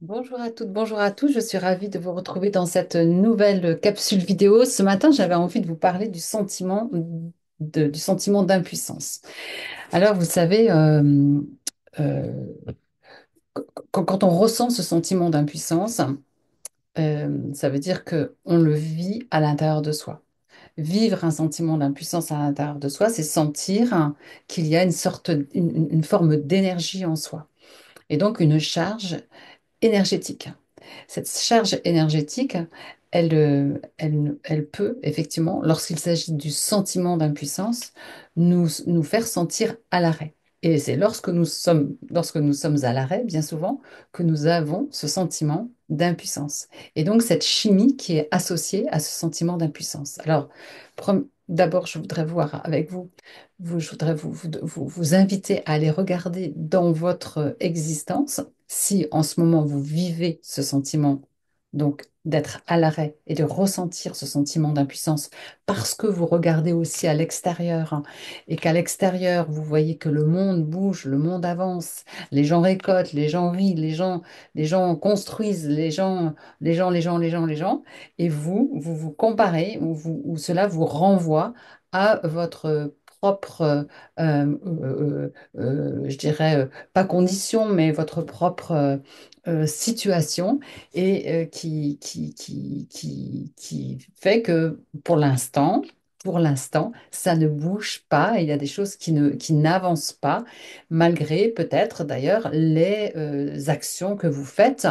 Bonjour à toutes, bonjour à tous. Je suis ravie de vous retrouver dans cette nouvelle capsule vidéo. Ce matin, j'avais envie de vous parler du sentiment du sentiment d'impuissance. Alors, vous savez, euh, quand on ressent ce sentiment d'impuissance, ça veut dire que on le vit à l'intérieur de soi. Vivre un sentiment d'impuissance à l'intérieur de soi, c'est sentir qu'il y a une forme d'énergie en soi et donc une charge énergétique. Cette charge énergétique, elle peut effectivement, lorsqu'il s'agit du sentiment d'impuissance, nous faire sentir à l'arrêt. Et c'est lorsque nous sommes à l'arrêt, bien souvent, que nous avons ce sentiment d'impuissance. Et donc cette chimie qui est associée à ce sentiment d'impuissance. Alors, d'abord, je voudrais voir avec vous, je voudrais vous inviter à aller regarder dans votre existence si en ce moment vous vivez ce sentiment, donc d'être à l'arrêt et de ressentir ce sentiment d'impuissance parce que vous regardez aussi à l'extérieur et qu'à l'extérieur vous voyez que le monde bouge, le monde avance, les gens récoltent, les gens rient, les gens construisent, les gens, et vous vous comparez ou cela vous renvoie à votre propre, je dirais, pas condition, mais votre propre situation et qui fait que pour l'instant, ça ne bouge pas. Il y a des choses qui n'avancent pas, malgré peut-être d'ailleurs les actions que vous faites,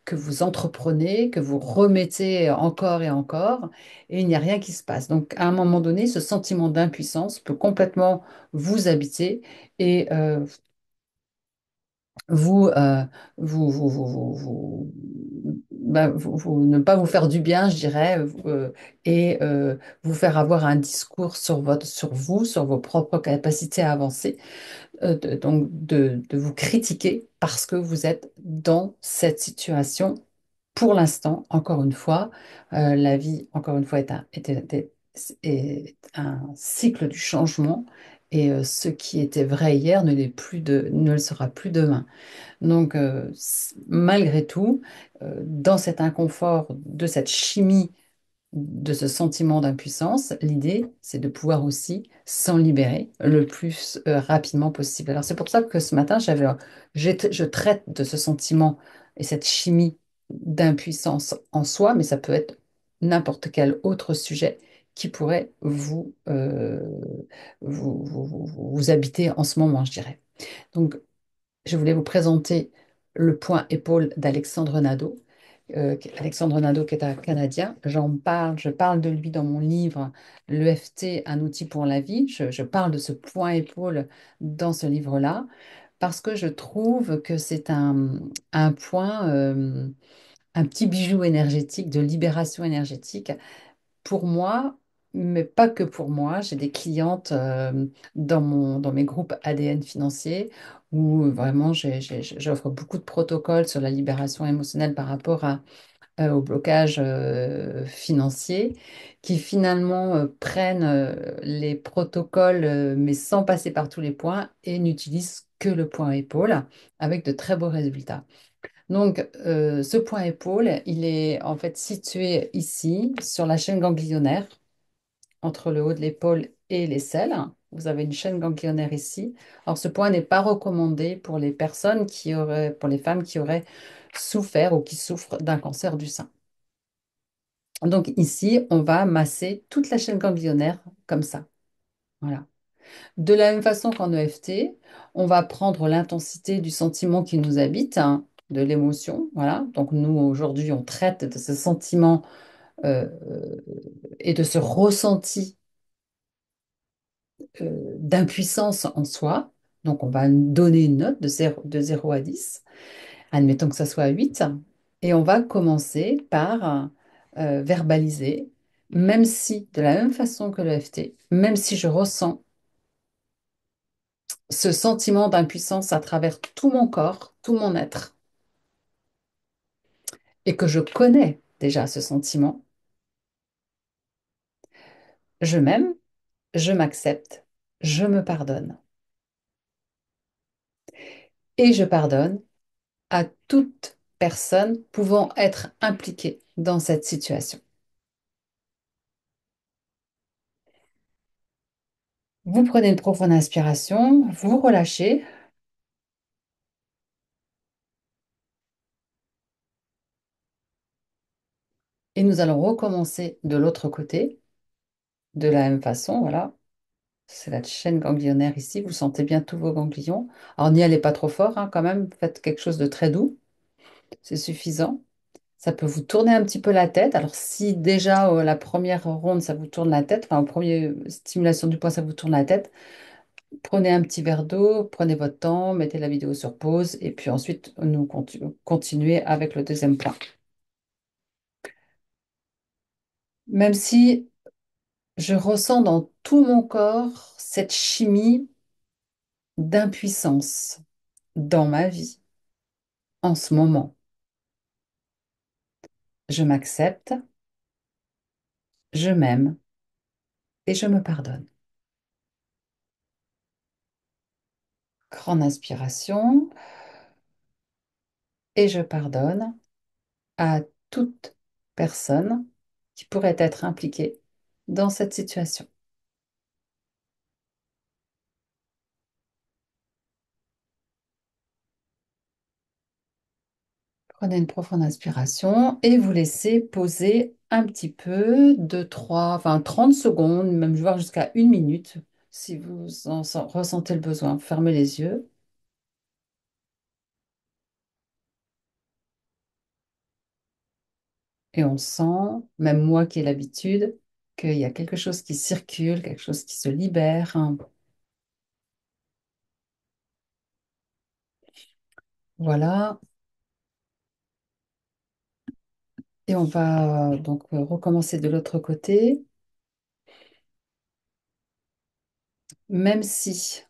que vous entreprenez, que vous remettez encore et encore, et il n'y a rien qui se passe. Donc, à un moment donné, ce sentiment d'impuissance peut complètement vous habiter et vous, ne pas vous faire du bien, je dirais, et vous faire avoir un discours sur vous, sur vos propres capacités à avancer, donc de vous critiquer parce que vous êtes dans cette situation. Pour l'instant, encore une fois, la vie, encore une fois, est un cycle du changement. Et ce qui était vrai hier ne le sera plus demain. Donc, malgré tout, dans cet inconfort, de cette chimie, de ce sentiment d'impuissance, l'idée, c'est de pouvoir aussi s'en libérer le plus rapidement possible. Alors, c'est pour ça que ce matin, je traite de ce sentiment et cette chimie d'impuissance en soi, mais ça peut être n'importe quel autre sujet qui pourrait vous habiter en ce moment, je dirais. Donc, je voulais vous présenter le point épaule d'Alexandre Nadeau. Alexandre Nadeau, qui est un Canadien, je parle de lui dans mon livre L'EFT, un outil pour la vie. Je parle de ce point épaule dans ce livre-là parce que je trouve que c'est un point, un petit bijou énergétique de libération énergétique pour moi, mais pas que pour moi. J'ai des clientes dans mes groupes ADN financiers où vraiment j'offre beaucoup de protocoles sur la libération émotionnelle par rapport au blocage financier qui finalement prennent les protocoles mais sans passer par tous les points et n'utilisent que le point épaule avec de très beaux résultats. Donc, ce point épaule, il est en fait situé ici, sur la chaîne ganglionnaire, entre le haut de l'épaule et l'aisselle. Vous avez une chaîne ganglionnaire ici. Alors, ce point n'est pas recommandé pour les pour les femmes qui auraient souffert ou qui souffrent d'un cancer du sein. Donc, ici, on va masser toute la chaîne ganglionnaire comme ça. Voilà. De la même façon qu'en EFT, on va prendre l'intensité du sentiment qui nous habite, de l'émotion. Voilà. Donc nous, aujourd'hui, on traite de ce sentiment et de ce ressenti d'impuissance en soi. Donc on va donner une note de 0 à 10. Admettons que ça soit 8. Et on va commencer par verbaliser, même si, de la même façon que l'EFT, même si je ressens ce sentiment d'impuissance à travers tout mon corps, tout mon être, et que je connais déjà ce sentiment, je m'aime, je m'accepte, je me pardonne. Et je pardonne à toutes personnes pouvant être impliquées dans cette situation. Vous prenez une profonde inspiration, vous relâchez et nous allons recommencer de l'autre côté, de la même façon. Voilà, c'est la chaîne ganglionnaire ici. Vous sentez bien tous vos ganglions. Alors n'y allez pas trop fort, hein, quand même. Faites quelque chose de très doux. C'est suffisant. Ça peut vous tourner un petit peu la tête. Alors si déjà la première ronde, ça vous tourne la tête, enfin, au premier stimulation du poing, ça vous tourne la tête, prenez un petit verre d'eau, prenez votre temps, mettez la vidéo sur pause et puis ensuite nous continuez avec le deuxième point. Même si je ressens dans tout mon corps cette chimie d'impuissance dans ma vie en ce moment. Je m'accepte, je m'aime et je me pardonne. Grande inspiration et je pardonne à toute personne qui pourrait être impliquée dans cette situation. Prenez une profonde inspiration et vous laissez poser un petit peu, de 3, enfin 30 secondes, même voire jusqu'à 1 minute, si vous ressentez le besoin. Fermez les yeux et on sent, même moi qui ai l'habitude, qu'il y a quelque chose qui circule, quelque chose qui se libère, hein. Voilà, et on va donc recommencer de l'autre côté, même si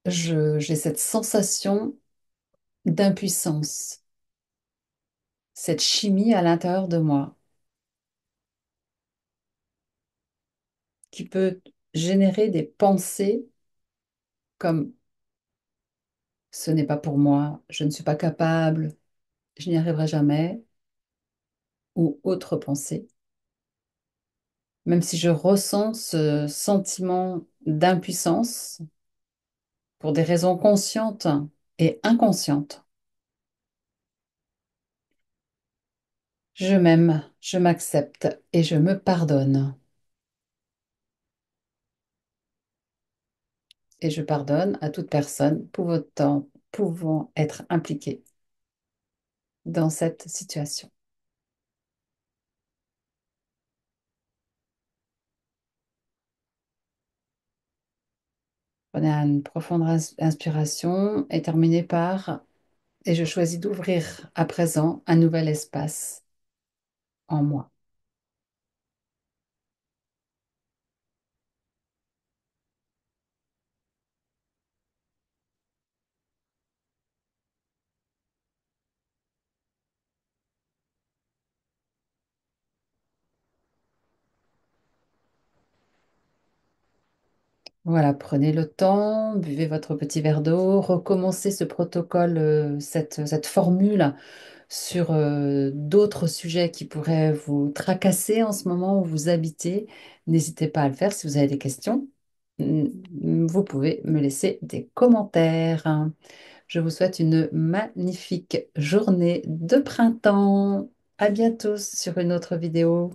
j'ai cette sensation d'impuissance, cette chimie à l'intérieur de moi qui peut générer des pensées comme ce n'est pas pour moi, je ne suis pas capable, je n'y arriverai jamais, ou autre pensée. Même si je ressens ce sentiment d'impuissance pour des raisons conscientes et inconscientes, je m'aime, je m'accepte et je me pardonne. Et je pardonne à toute personne pouvant être impliquée dans cette situation. Prenez une profonde inspiration et terminez par et je choisis d'ouvrir à présent un nouvel espace en moi. Voilà, prenez le temps, buvez votre petit verre d'eau, recommencez ce protocole, cette formule sur d'autres sujets qui pourraient vous tracasser en ce moment où vous habitez. N'hésitez pas à le faire si vous avez des questions. Vous pouvez me laisser des commentaires. Je vous souhaite une magnifique journée de printemps. À bientôt sur une autre vidéo.